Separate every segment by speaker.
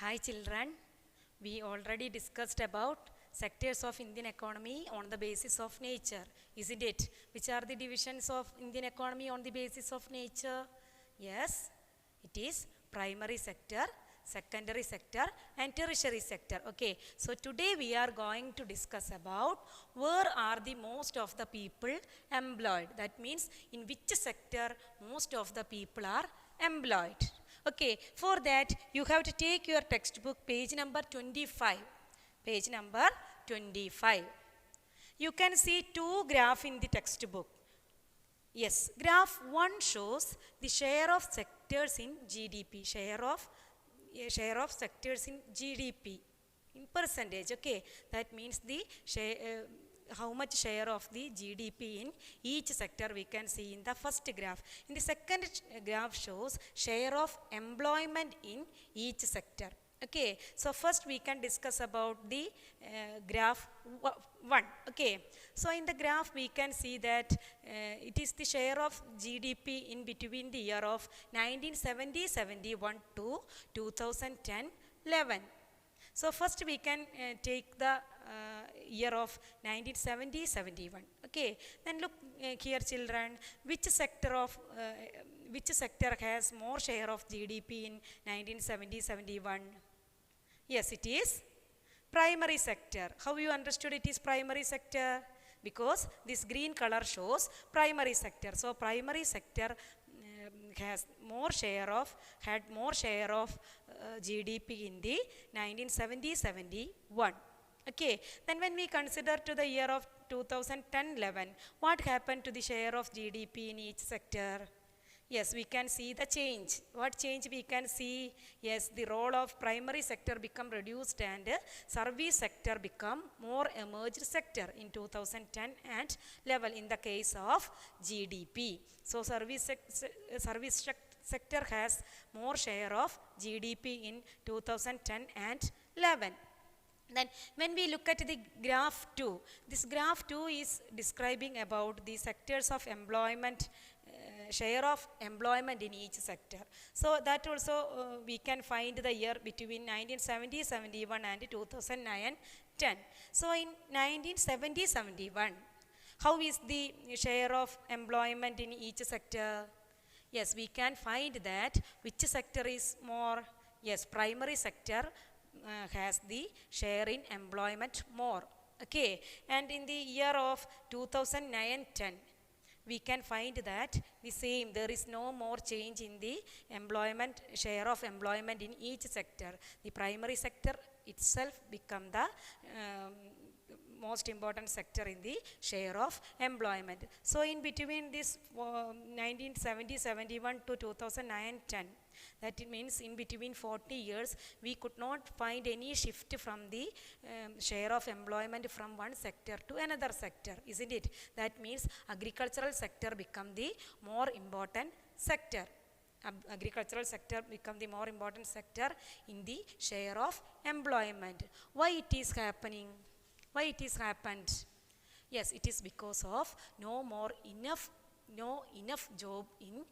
Speaker 1: Hi children, we already discussed about sectors of Indian economy on the basis of nature, isn't it? Which are the divisions of Indian economy on the basis of nature? Yes, it is primary sector, secondary sector and tertiary sector. Okay, so today we are going to discuss about where are the most of the people employed. That means in which sector most of the people are employed. Okay, for that you have to take your textbook page number 25. Page number 25. You can see two graphs in the textbook. Yes, graph 1 shows the share of sectors in GDP, share of sectors in GDP in percentage. Okay, that means the share, how much share of the GDP in each sector we can see in the first graph. In the second graph shows share of employment in each sector. Okay, so first we can discuss about the graph 1. Okay, so in the graph we can see that it is the share of GDP in between the year of 1970-71 to 2010-11. So first we can take the year of 1970-71. Okay, then look here children, which sector has more share of GDP in 1970-71? Yes, it is primary sector. How you understood it is primary sector? Because this green color shows primary sector. So primary sector had more share of GDP in the 1970-71. Okay, then when we consider to the year of 2010-11, what happened to the share of GDP in each sector? Yes, we can see the change. What change we can see? Yes, the role of primary sector become reduced and service sector become more emerged sector in 2010 and 11 in the case of GDP. So service sector has more share of GDP in 2010 and 11. Then when we look at the graph 2, this graph 2 is describing about the sectors of employment, share of employment in each sector. So that also we can find the year between 1970-71 and 2009-10. So in 1970-71, how is the share of employment in each sector? Yes, we can find that which sector is more. Yes, primary sector has the share in employment more. Okay, and in the year of 2009-10, we can find that the same, there is no more change in the employment, share of employment in each sector. The primary sector itself become the most important sector in the share of employment. So in between this 1970-71 to 2009-10, that means in between 40 years, we could not find any shift from the share of employment from one sector to another sector, isn't it? That means agricultural sector become the more important sector. Agricultural sector become the more important sector in the share of employment. Why it is happening? Why it is happened? Yes, it is because of no enough job in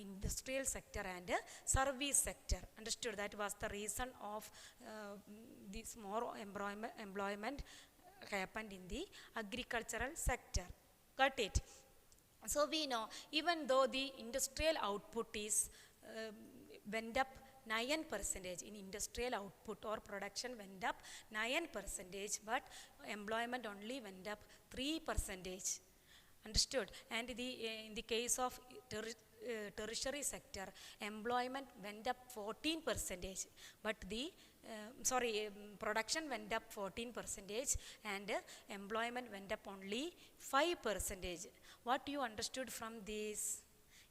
Speaker 1: industrial sector and service sector. Understood? That was the reason of this more employment happened in the agricultural sector. Got it? So we know, even though the industrial output is went up 9% in industrial output or production went up 9%, but employment only went up 3%. Understood? And in the case of tertiary sector, employment went up 14%, but the production went up 14% and employment went up only 5%. What you understood from this?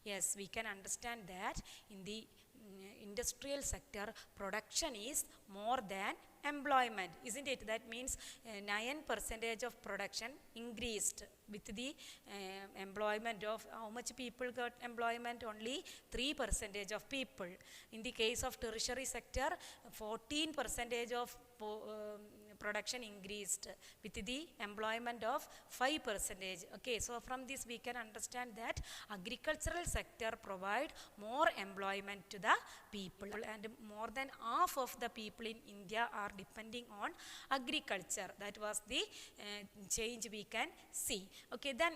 Speaker 1: Yes, we can understand that in the industrial sector, production is more than employment, isn't it? That means 9% of production increased with the employment of how much people got employment? Only 3% of people. In the case of tertiary sector, 14% of production increased with the employment of 5%. Okay, so from this we can understand that agricultural sector provide more employment to the people, and more than half of the people in India are depending on agriculture. That was the change we can see. Okay, then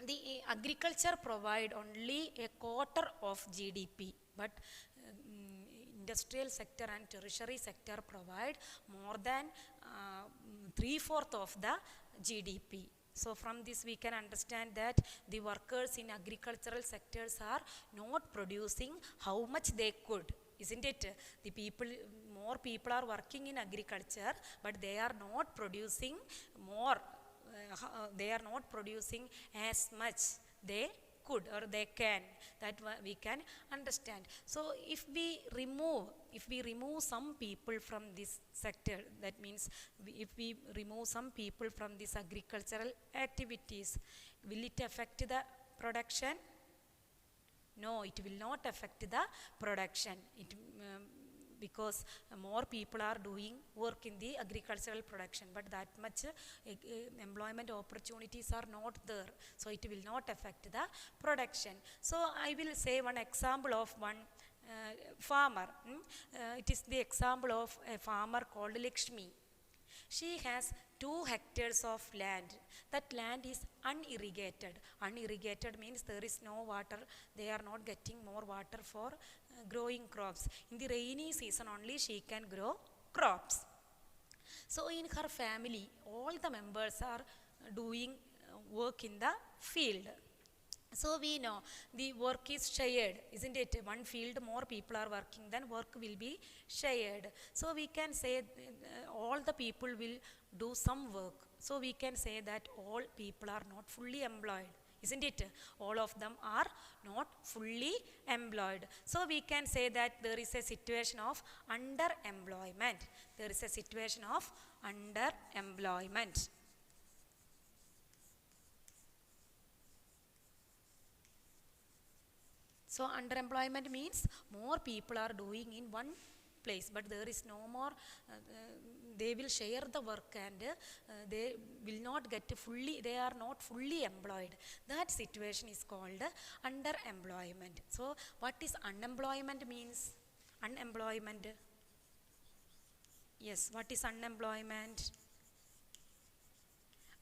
Speaker 1: the agriculture provide only a quarter of GDP, but industrial sector and tertiary sector provide more than 3/4 of the GDP. So from this we can understand that the workers in agricultural sectors are not producing how much they could, isn't it? The people, more people are working in agriculture, but they are not producing more, they are not producing as much they could or they can. That we can understand. So if we remove some people from this sector, that means if we remove some people from these agricultural activities, will it affect the production? No, it will not affect the production. Because more people are doing work in the agricultural production, but that much employment opportunities are not there, so it will not affect the production. So I will say one example of one farmer. It is the example of a farmer called Lakshmi. She has 2 hectares of land. That land is unirrigated. Unirrigated means there is no water. They are not getting more water for growing crops. In the rainy season only she can grow crops. So in her family, all the members are doing work in the field. So we know the work is shared, isn't it? One field more people are working, then work will be shared. So we can say all the people will do some work. So we can say that all people are not fully employed, isn't it? All of them are not fully employed. So we can say that there is a situation of underemployment. There is a situation of underemployment. So underemployment means more people are doing in one place, but there is no more, they will share the work and they will not get fully, they are not fully employed. That situation is called underemployment. So what is unemployment means? Unemployment. Yes, what is unemployment?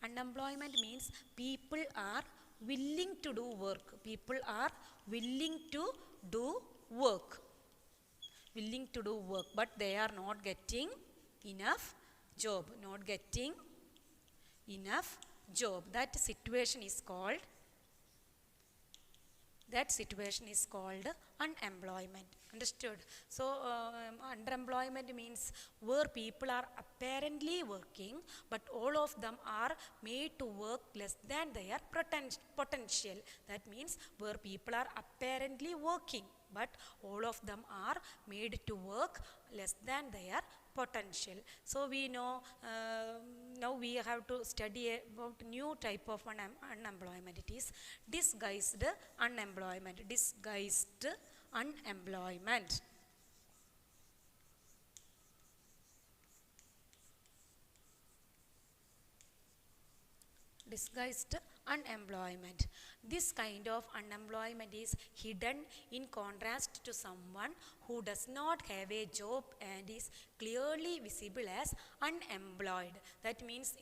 Speaker 1: Unemployment means people are willing to do work. People are willing to do work. Willing to do work, but they are not getting enough job. Not getting enough job. That situation is called unemployment. Understood? So underemployment means where people are apparently working, but all of them are made to work less than their potential. That means where people are apparently working, but all of them are made to work less than their potential. So we know now we have to study about new type of unemployment. It is disguised unemployment. Disguised unemployment. Disguised unemployment. This kind of unemployment is hidden in contrast to someone who does not have a job and is clearly visible as unemployed. That means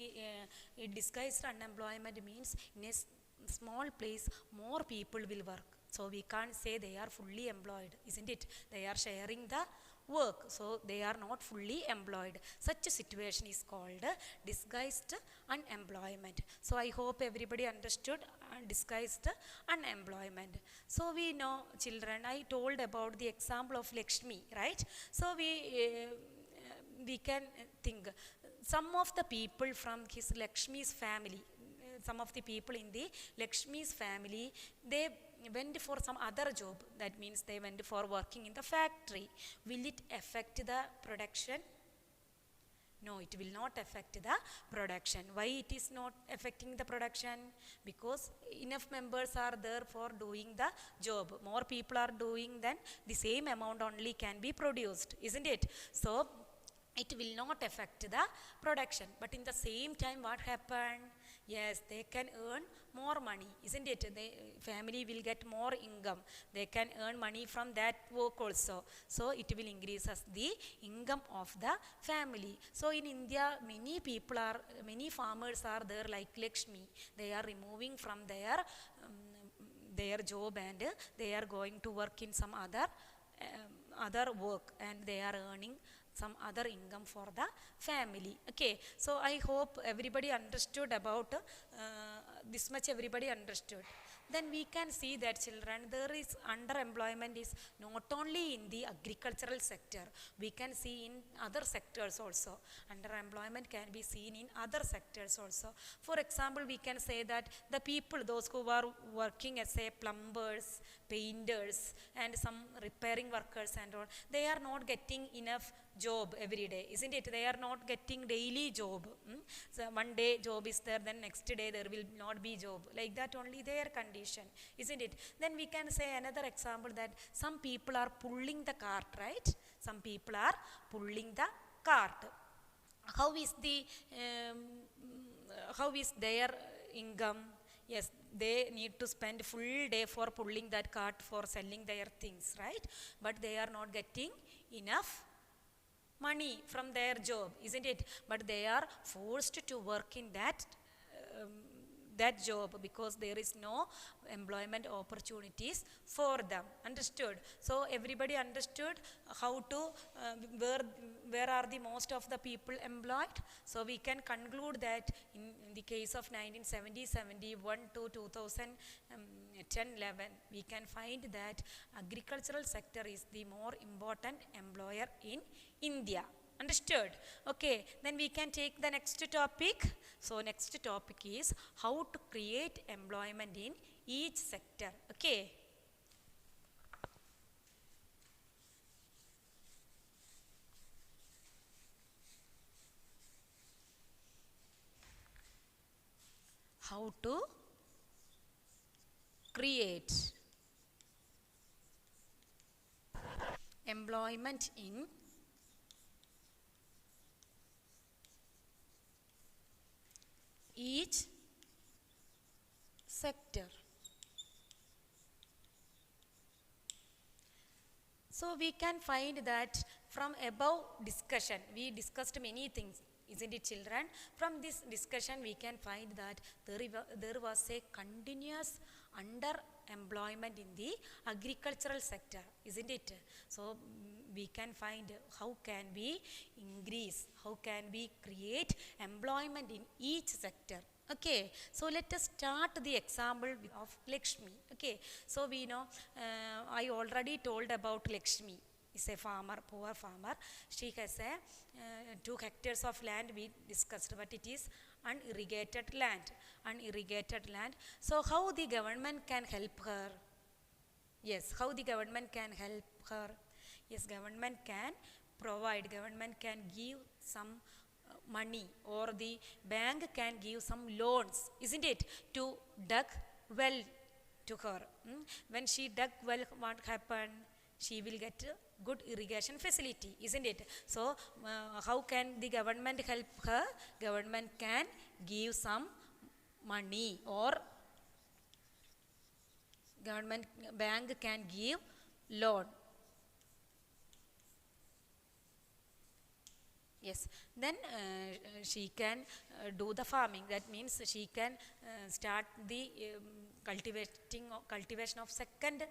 Speaker 1: disguised unemployment means in a small place more people will work. So we can't say they are fully employed, isn't it? They are sharing the work, so they are not fully employed. Such a situation is called disguised unemployment. So I hope everybody understood disguised unemployment. So we know, children, I told about the example of Lakshmi, right? So we can think some of the people from his Lakshmi's family, some of the people in the Lakshmi's family, they went for some other job. That means they went for working in the factory. Will it affect the production? No, it will not affect the production. Why it is not affecting the production? Because enough members are there for doing the job. More people are doing, then the same amount only can be produced, isn't it? So it will not affect the production. But in the same time, what happened? Yes, they can earn more money, isn't it? The family will get more income. They can earn money from that work also. So it will increase as the income of the family. So in India, many farmers are there like Lakshmi. They are removing from their job, and they are going to work in some other work, and they are earning some other income for the family. Okay, so I hope everybody understood about this much. Everybody understood. Then we can see that, children, there is underemployment is not only in the agricultural sector. We can see in other sectors also. Underemployment can be seen in other sectors also. For example, we can say that the people, those who are working as a plumbers, painters, and some repairing workers and all, they are not getting enough job every day, isn't it? They are not getting daily job. So one day job is there, then next day there will not be job. Like that only their condition, isn't it? Then we can say another example that some people are pulling the cart, right? Some people are pulling the cart. How is their income? Yes, they need to spend full day for pulling that cart for selling their things, right? But they are not getting enough money from their job, isn't it? But they are forced to work in that job because there is no employment opportunities for them. Understood? So everybody understood how to where are the most of the people employed? So we can conclude that in the case of 1970-71 to 2010-11, we can find that agricultural sector is the more important employer in India. Understood? Okay, then we can take the next topic. So next topic is how to create employment in each sector. Okay. How to create employment in each sector. So we can find that from above discussion, we discussed many things, isn't it, children? From this discussion, we can find that there was a continuous underemployment in the agricultural sector, isn't it? So we can find how can we increase, how can we create employment in each sector. Okay, so let us start the example of Lakshmi. Okay, so we know, I already told about Lakshmi is a farmer, poor farmer. She has a 2 hectares of land, we discussed, but it is unirrigated land. So how the government can help her? Yes, how the government can help her? Yes, government can give some money, or the bank can give some loans, isn't it, to dig well to her. When she dug well, what happened? She will get a good irrigation facility, isn't it? So how can the government help her? Government can give some money, or government bank can give loan. Yes, then she can do the farming. That means she can start the cultivation of second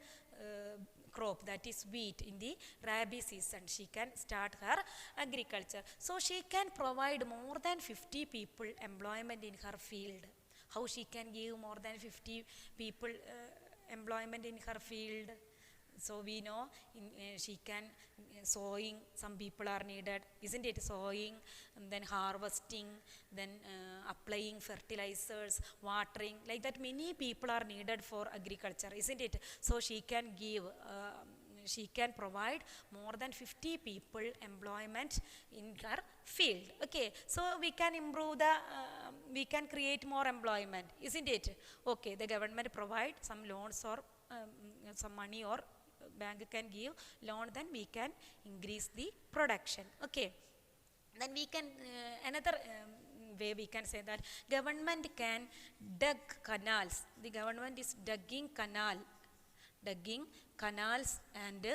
Speaker 1: crop, that is wheat, in the Rabi season. She can start her agriculture. So she can provide more than 50 people employment in her field. How she can give more than 50 people employment in her field? So we know she can sowing, some people are needed, isn't it? Sowing, and then harvesting, then applying fertilizers, watering, like that many people are needed for agriculture, isn't it? So she can provide more than 50 people employment in her field. Okay, so we can improve we can create more employment, isn't it? Okay, the government provide some loans, or some money, or bank can give loan, then we can increase the production. Okay, Then we can, another way we can say that government can dig canals. The government is digging canals and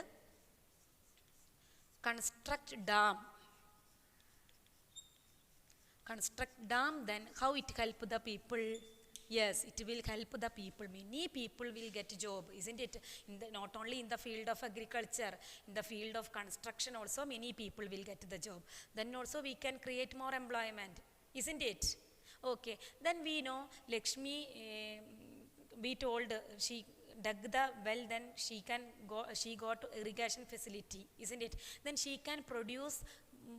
Speaker 1: construct dam. Then how it help the people? Yes, it will help the people. Many people will get job, isn't it? Not only in the field of agriculture, in the field of construction also many people will get the job. Then also we can create more employment, isn't it? Okay, then we know Lakshmi, we told she dug the well, then she got irrigation facility, isn't it? Then she can produce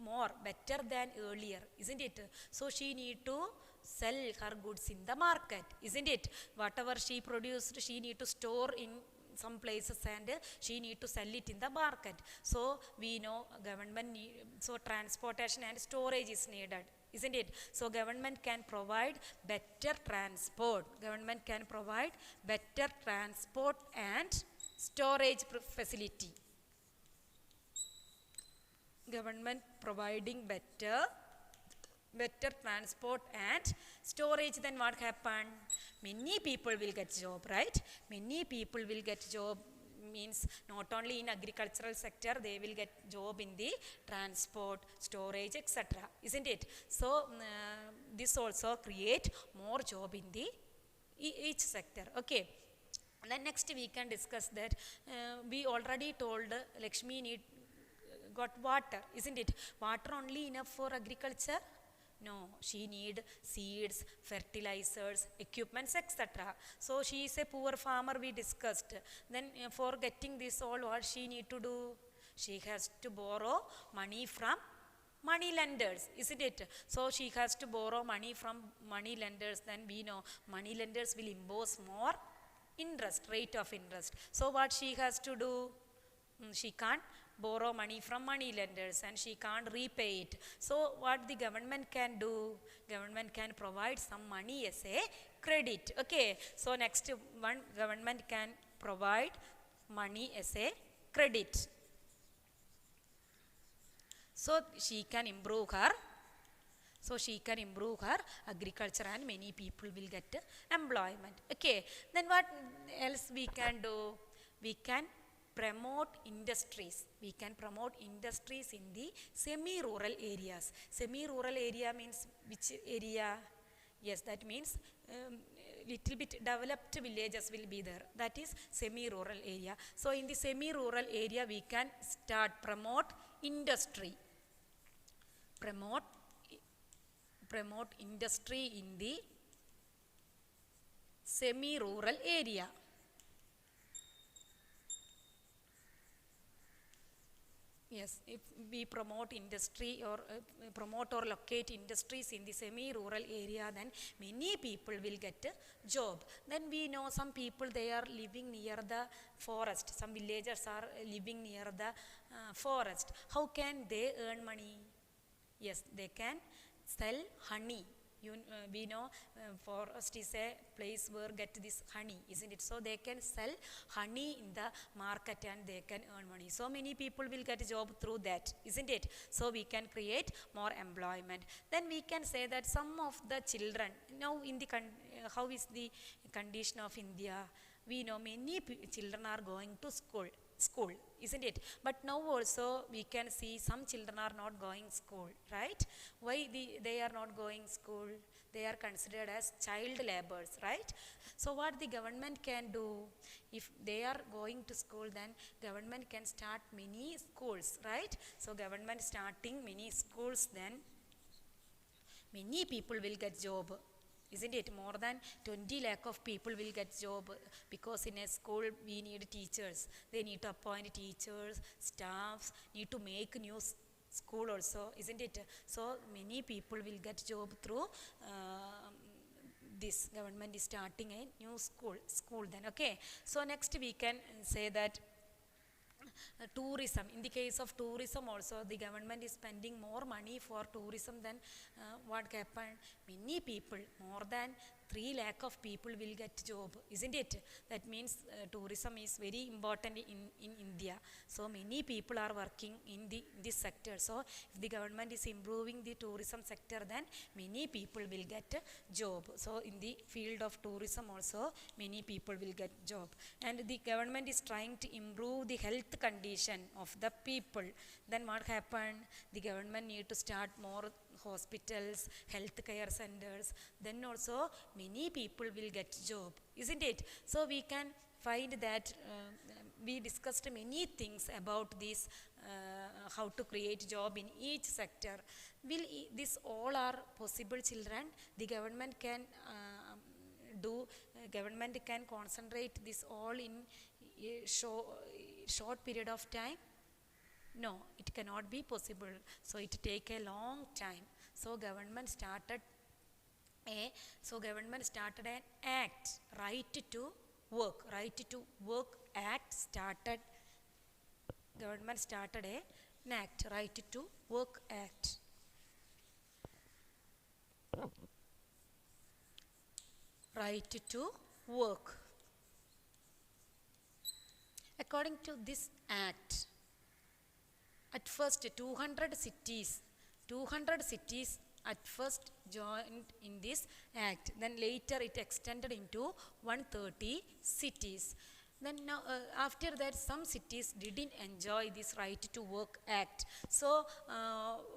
Speaker 1: more, better than earlier, isn't it? So she need to sell her goods in the market, isn't it? Whatever she produced, she need to store in some places and she need to sell it in the market. So we know government so transportation and storage is needed, isn't it? So government can provide better transport. Government can provide better transport and storage facility. Government providing better transport and storage, then what happened? Many people will get job, right? Many people will get job means not only in agricultural sector, they will get job in the transport, storage, etc. Isn't it? So this also create more job in the each sector. Okay. And then next we can discuss that we already told Lakshmi got water, isn't it? Water only enough for agriculture? No, she need seeds, fertilizers, equipments, etc. So she is a poor farmer, we discussed. Then for getting this all, what she need to do? She has to borrow money from money lenders, isn't it? So she has to borrow money from money lenders. Then we know money lenders will impose more interest, rate of interest. So what she has to do? She can't borrow money from money lenders and she can't repay it. So what the government can do? Government can provide some money as a credit. Okay, so next one, government can provide money as a credit. So she can improve her agriculture and many people will get employment. Okay, then what else we can do? We can promote industries. We can promote industries in the semi-rural areas. Semi-rural area means which area? Yes, that means little bit developed villages will be there. That is semi-rural area. So in the semi-rural area we can promote industry. Promote industry in the semi-rural area. Yes, if we promote industry or promote or locate industries in the semi-rural area, then many people will get a job. Then we know some people, they are living near the forest. Some villagers are living near the forest. How can they earn money? Yes, they can sell honey. We know forest is a place where get this honey, isn't it? So they can sell honey in the market and they can earn money. So many people will get a job through that, isn't it? So we can create more employment. Then we can say that some of the children, now in the how is the condition of India? We know many children are going to school, isn't it? But now also we can see some children are not going school, right? Why they are not going school? They are considered as child laborers, right? So what the government can do? If they are going to school, then government can start many schools, right? So government starting many schools, then many people will get job. Isn't it? More than 20 lakh of people will get job, because in a school we need teachers. They need to appoint teachers, staffs, need to make new school also, isn't it? So many people will get job through this. Government is starting a new school then. Okay, so next we can say that tourism. In the case of tourism also, the government is spending more money for tourism than what happened. Many people, more than 3 lakh of people will get job, isn't it? That means tourism is very important in India. So many people are working in this sector. So if the government is improving the tourism sector, then many people will get job. So in the field of tourism also many people will get job. And the government is trying to improve the health condition of the people. Then what happened? The government need to start more hospitals, health care centers. Then also many people will get job, isn't it? So we can find that we discussed many things about this, how to create job in each sector. Will this all are possible, children? The government can government can concentrate this all in a short period of time? No, it cannot be possible. So it take a long time. So government started an act, right to work act started. Government started an act, right to work act. Right to work. According to this act, at first 200 cities at first joined in this act. Then later it extended into 130 cities. Then now, after that, some cities didn't enjoy this right to work act. So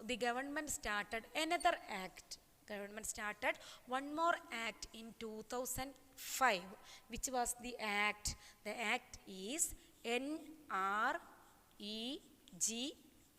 Speaker 1: the government started another act. Government started one more act in 2005, which was the act. The act is NREG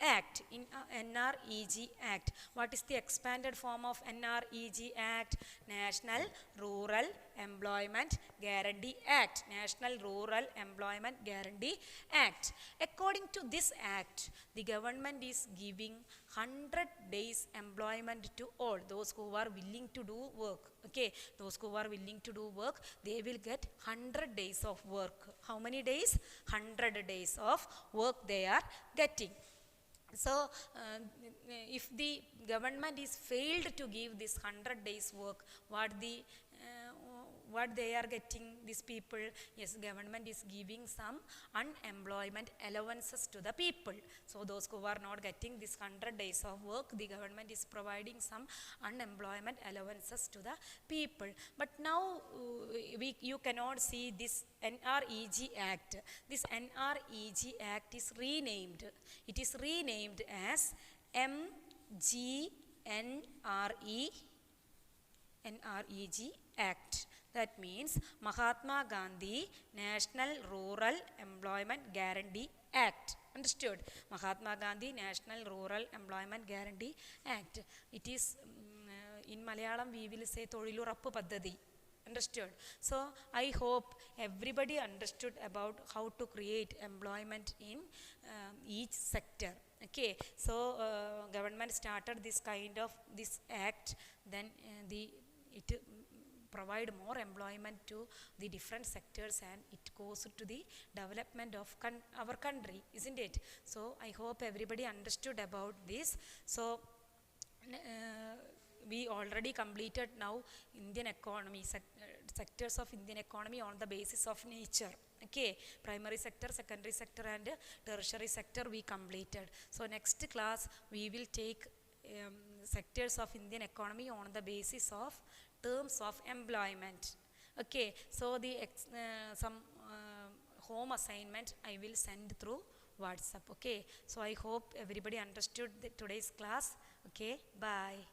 Speaker 1: Act. In NREG Act. What is the expanded form of NREG Act? National Rural Employment Guarantee Act. National Rural Employment Guarantee Act. According to this act, the government is giving 100 days employment to all those who are willing to do work. Okay, those who are willing to do work, they will get 100 days of work. How many days? 100 days of work they are getting. So if the government is failed to give this 100 days work, what they are getting, these people? Yes, government is giving some unemployment allowances to the people. So those who are not getting this 100 days of work, the government is providing some unemployment allowances to the people. But now you cannot see this NREG Act. This NREG Act is renamed. It is renamed as NREG Act. That means Mahatma Gandhi National Rural Employment Guarantee Act. Understood? Mahatma Gandhi National Rural Employment Guarantee Act. It is, in Malayalam we will say Tholilurappu Paddhathi. Understood? So I hope everybody understood about how to create employment in each sector. Okay, so government started this kind of this act. Then it provide more employment to the different sectors, and it goes to the development of our country, isn't it? So I hope everybody understood about this. So we already completed now Indian economy, sectors of Indian economy on the basis of nature. Okay, primary sector, secondary sector and tertiary sector we completed. So next class we will take sectors of Indian economy on the basis of terms of employment. Okay, so the some home assignment I will send through WhatsApp. Okay, so I hope everybody understood today's class. Okay, bye.